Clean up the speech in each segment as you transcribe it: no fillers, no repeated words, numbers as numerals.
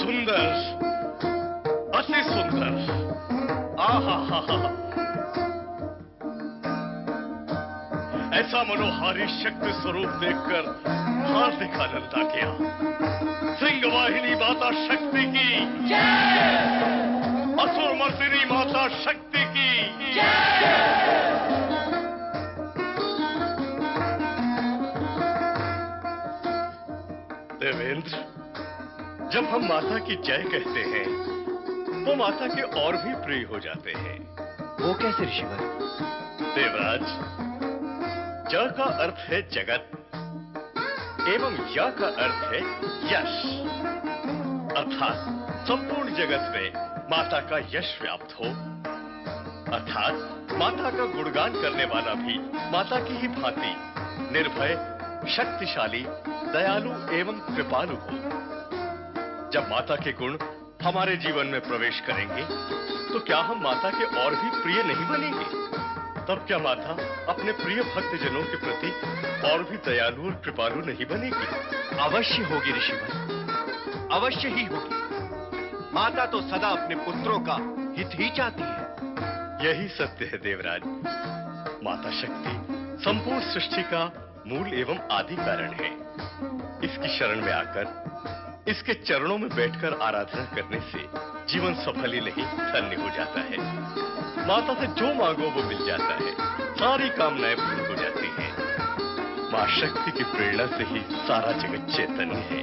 सुंदर, अति सुंदर। आहा हा हा, ऐसा मनोहारी शक्ति स्वरूप देखकर हार्दिक आनंद आ गया। सिंहवाहिनी माता शक्ति की जय, असुर मर्दिनी माता शक्ति की जय। देवेंद्र, जब हम माता की जय कहते हैं तो माता के और भी प्रिय हो जाते हैं। वो कैसे ऋषिवर? देवराज, ज का अर्थ है जगत एवं य का अर्थ है यश, अर्थात संपूर्ण जगत में माता का यश व्याप्त हो, अर्थात माता का गुणगान करने वाला भी माता की ही भांति निर्भय, शक्तिशाली, दयालु एवं कृपालु हो। जब माता के गुण हमारे जीवन में प्रवेश करेंगे तो क्या हम माता के और भी प्रिय नहीं बनेंगे? तब क्या माता अपने प्रिय भक्तजनों के प्रति और भी दयालु और कृपालु नहीं बनेगी? अवश्य होगी ऋषिवर, अवश्य ही होगी। माता तो सदा अपने पुत्रों का हित ही चाहती है। यही सत्य है देवराज। माता शक्ति संपूर्ण सृष्टि का मूल एवं आदि कारण है। इसकी शरण में आकर, इसके चरणों में बैठकर आराधना करने से जीवन सफल ही नहीं धन्य हो जाता है। माता से जो मांगो वो मिल जाता है, सारी कामनाएं पूर्ण हो जाती हैं। मां शक्ति की प्रेरणा से ही सारा जगत चैतन्य है।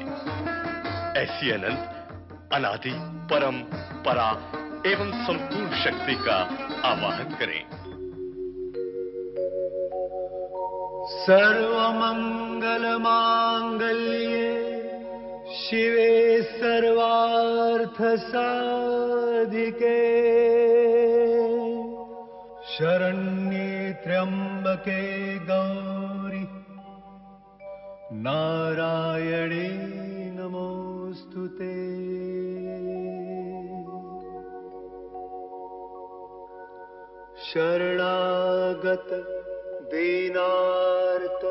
ऐसी अनंत, अनादि, परम, परा एवं संपूर्ण शक्ति का आवाहन करें। सर्वमंगल मांगल्ये शिवे सर्वार्थ साधिके शरण्ये त्र्यंबके गौरी नारायणे नमोस्तुते। शरणागत दीनार्त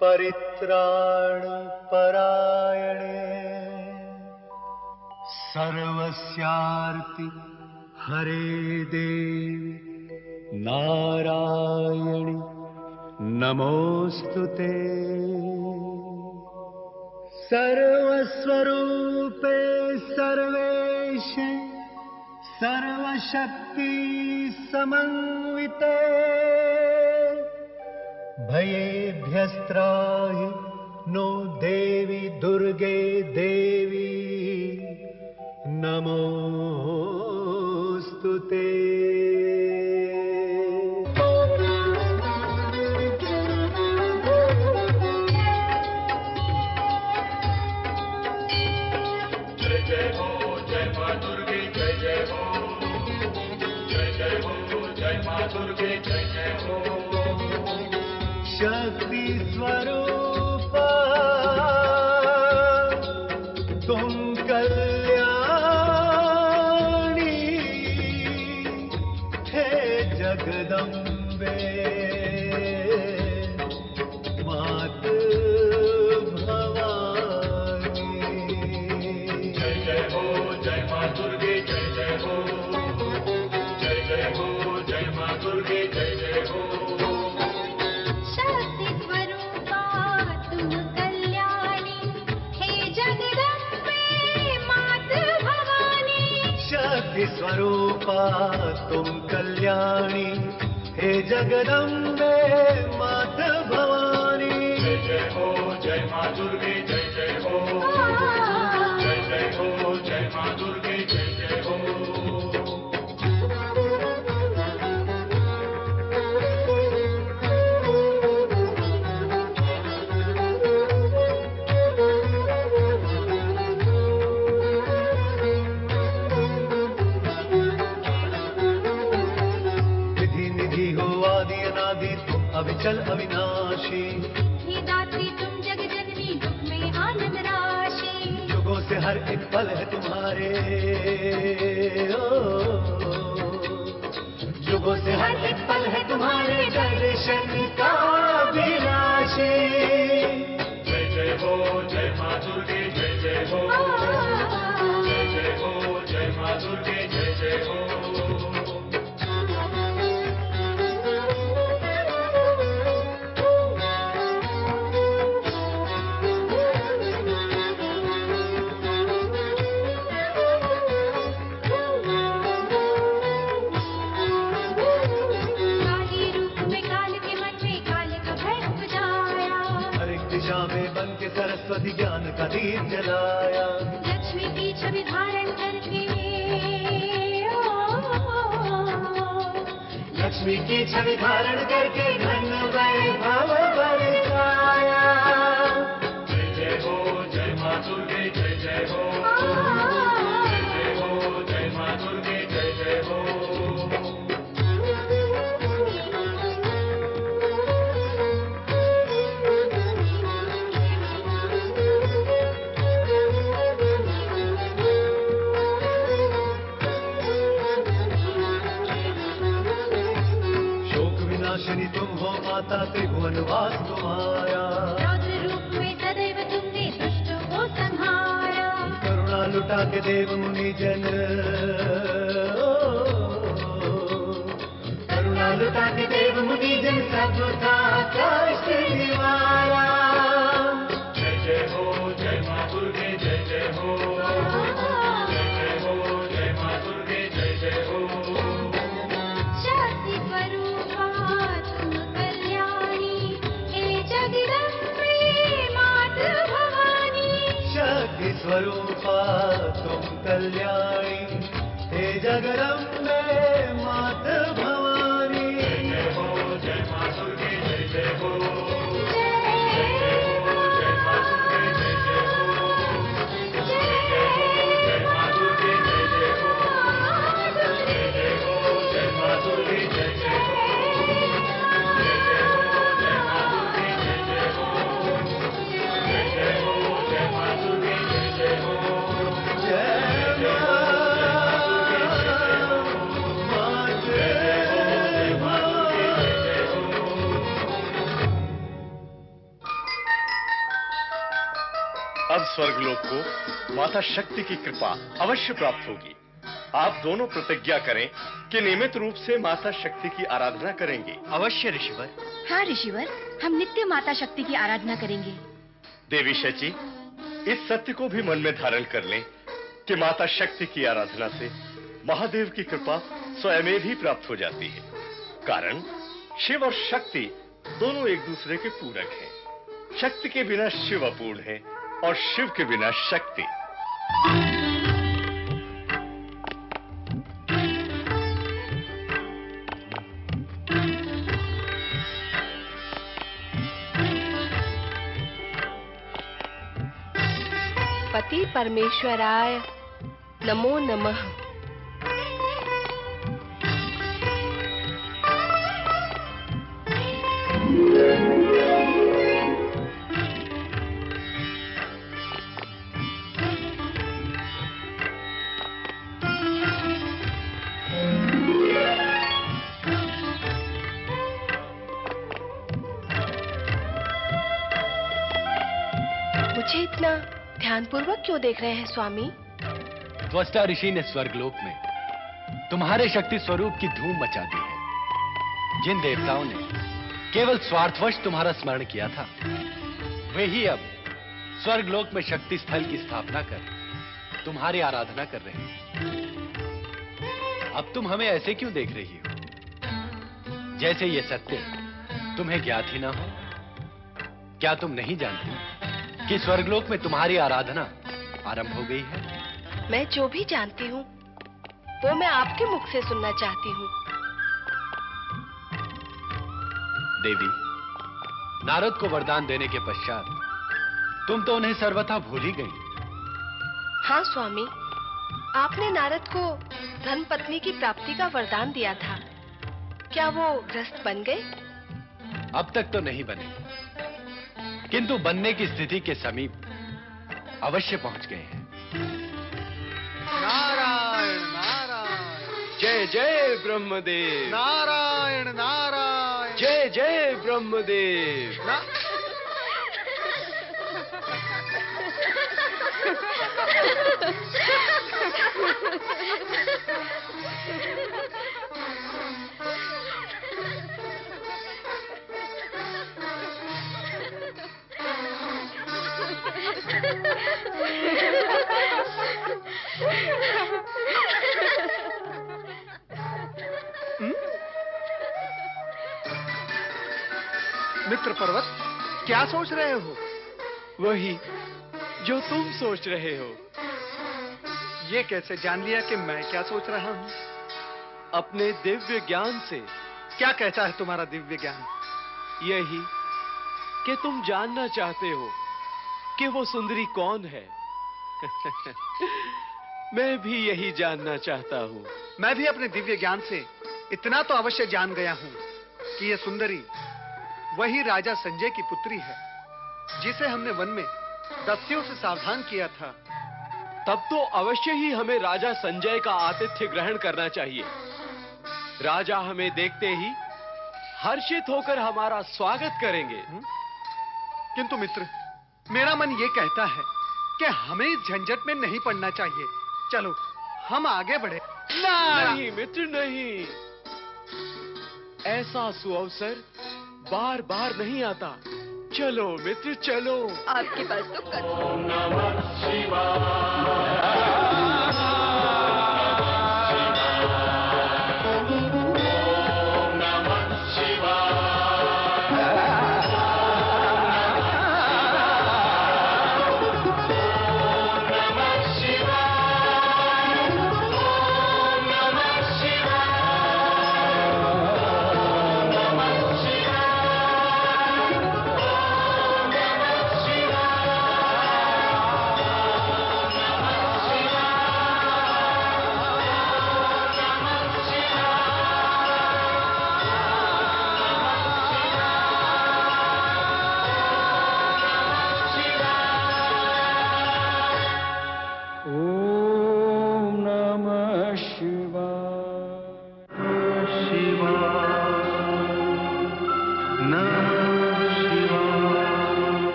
परित्राण परायणे सर्वस्यार्ति हरे देवी नारायणी नमोस्तुते। सर्वस्वरूपे सर्वेशे सर्वशक्ति समन्विते भयेभ्यस्त्राहि नो देवी दुर्गे देवी नमोस्तुते। जय जय हो जय मां दुर्गे जय जय हो, जय जय हो जय मां दुर्गे जय जय हो। शक्ति स्वरूपा तुम कल्याणी हे जगदम्बे मात भवानी। जय जय हो जय मां दुर्गे जय जय हो, जय जय हो जय मां दुर्गे जय जय हो। शक्ति स्वरूपा तुम कल्याणी हे जगदम्बे मात भवानी। शक्ति स्वरूपा तुम कल्याणी हे जगदम्बे मात भवानी। जय जय हो जय मां दुर्गे जय जय हो, जय जय हो जय मां दुर्गे जय जय हो। विधि निधि हो आदि अनादि तुम अविचल अविनाशी। हे दात्री तुम जग जननी दुख में आनंद राशि। युगों से हर एक पल है तुम्हारे युगों से हर एक पल है तुम्हारे दर्शन का अभिलाषी। जय जय हो जय मां दुर्गे जय जय हो, सरस्वती ज्ञान का दीप जलाया। लक्ष्मी की छवि धारण करके लक्ष्मी की छवि धारण करके धन वैभव बरसाया। जय जय हो जय माँ दुर्गे जय जय हो, जय जय हो जय माँ दुर्गे जय जय हो। शनि तुम हो माता त्रिभुवन वास तुम्हारा। रौद्र रूप में सदैव तुमने दुष्टों को संहारा। करुणा लुटा के देव मुनि जन, करुणा लुटा के देव मुनि जन सबका कष्ट निवारा। जय जय हो जय माँ दुर्गे जय जय हो, जय जय हो जय माँ दुर्गे जय जय हो। शक्ति स्वरूपा तुम कल्याणी, हे जगदम्बे मातृ भवानी। शक्ति स्वरूपा तुम कल्याणी, हे जगदम्बे मातृ भवानी। जय जय हो जय माँ दुर्गे जय जय हो, जय जय हो जय माँ दुर्गे जय जय हो, जय जय हो जय माँ दुर्गे जय जय हो, जय जय हो जय माँ दुर्गे जय जय हो, जय जय हो जय माँ दुर्गे जय जय हो, जय जय हो जय माँ दुर्गे जय जय हो, जय अब स्वर्गलोक को माता शक्ति की कृपा अवश्य प्राप्त होगी। आप दोनों प्रतिज्ञा करें कि नियमित रूप से माता शक्ति की आराधना करेंगे। अवश्य ऋषिवर। हाँ ऋषिवर, हम नित्य माता शक्ति की आराधना करेंगे। देवी शची, इस सत्य को भी मन में धारण कर लें कि माता शक्ति की आराधना से महादेव की कृपा स्वयं भी प्राप्त हो जाती है। कारण शिव और शक्ति दोनों एक दूसरे के पूरक हैं। शक्ति के बिना शिव अपूर्ण है और शिव के बिना शक्ति। पति परमेश्वराय नमो नमः। मुझे इतना ध्यानपूर्वक क्यों देख रहे हैं स्वामी? त्वष्टा ऋषि ने स्वर्गलोक में तुम्हारे शक्ति स्वरूप की धूम मचा दी है। जिन देवताओं ने केवल स्वार्थवश तुम्हारा स्मरण किया था, वे ही अब स्वर्गलोक में शक्ति स्थल की स्थापना कर तुम्हारी आराधना कर रहे हैं। अब तुम हमें ऐसे क्यों देख रही हो, जैसे ये सत्य तुम्हें ज्ञात ही ना हो? क्या तुम नहीं जानती कि स्वर्गलोक में तुम्हारी आराधना आरंभ हो गई है? मैं जो भी जानती हूँ वो मैं आपके मुख से सुनना चाहती हूँ। देवी, नारद को वरदान देने के पश्चात तुम तो उन्हें सर्वथा भूल ही गई। हाँ स्वामी, आपने नारद को धन पत्नी की प्राप्ति का वरदान दिया था। क्या वो ग्रस्त बन गए? अब तक तो नहीं बने, किंतु बनने की स्थिति के समीप अवश्य पहुंच गए हैं। नारायण नारायण, जय जय ब्रह्मदेव। नारायण नारायण, जय जय ब्रह्मदेव। मित्र पर्वत, क्या सोच रहे हो? वही जो तुम सोच रहे हो। ये कैसे जान लिया कि मैं क्या सोच रहा हूँ? अपने दिव्य ज्ञान से। क्या कहता है तुम्हारा दिव्य ज्ञान? यही कि तुम जानना चाहते हो कि वो सुंदरी कौन है। मैं भी यही जानना चाहता हूँ। मैं भी अपने दिव्य ज्ञान से इतना तो अवश्य जान गया हूँ कि ये सुंदरी वही राजा संजय की पुत्री है, जिसे हमने वन में दस्युओं से सावधान किया था। तब तो अवश्य ही हमें राजा संजय का आतिथ्य ग्रहण करना चाहिए। राजा हमें देखते ही हर्षित होकर हमारा स्वागत करेंगे। किंतु मित्र, मेरा मन ये कहता है कि हमें इस झंझट में नहीं पड़ना चाहिए। चलो हम आगे बढ़े। नहीं मित्र, नहीं। ऐसा सुअवसर बार बार नहीं आता। चलो मित्र, चलो। आपके पास तो ओम नमः शिवाय।